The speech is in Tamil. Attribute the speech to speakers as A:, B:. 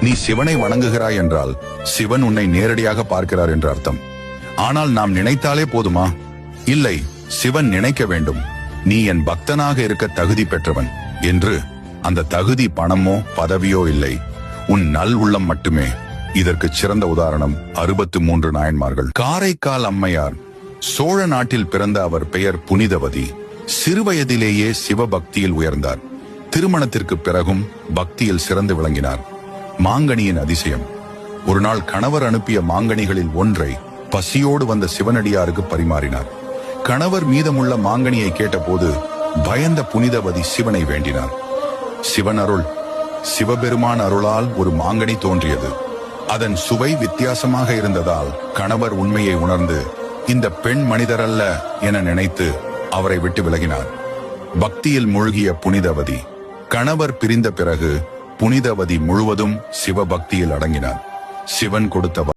A: நீ சிவனை வணங்குகிறாய் என்றால் சிவன் உன்னை நேரடியாக பார்க்கிறார் என்று அர்த்தம். ஆனால் நாம் நினைத்தாலே போதுமா? இல்லை, சிவன் நினைக்க வேண்டும், நீ என் பக்தனாக இருக்க தகுதி பெற்றவன் என்று. அந்த தகுதி பணமோ பதவியோ இல்லை, உன் நல் உள்ளம் மட்டுமே. இதற்கு சிறந்த உதாரணம் 63 நாயன்மார்கள். காரைக்கால் அம்மையார் சோழ நாட்டில் பிறந்த அவர் பெயர் புனிதவதி. சிறுவயதிலேயே சிவபக்தியில் உயர்ந்தார். திருமணத்திற்கு பிறகும் பக்தியில் சிறந்து விளங்கினார். மாங்கனியின் அதிசயம். ஒரு நாள் கணவர் அனுப்பிய மாங்கனிகளில் ஒன்றை பசியோடு வந்த சிவனடியாருக்கு பரிமாறினார். கணவர் மீதமுள்ள மாங்கனியை கேட்டபோது பயந்த புனிதவதி சிவனை வேண்டினார். சிவன் அருள். சிவபெருமான் அருளால் ஒரு மாங்கனி தோன்றியது. அதன் சுவை வித்தியாசமாக இருந்ததால் கணவர் உண்மையை உணர்ந்து இந்த பெண் மனிதரல்ல என நினைத்து அவரை விட்டு விலகினார். பக்தியில் மூழ்கிய புனிதவதி. கணவர் பிரிந்த பிறகு புனிதவதி முழுவதும் சிவபக்தியில் அடங்கினார். சிவன் கொடுத்த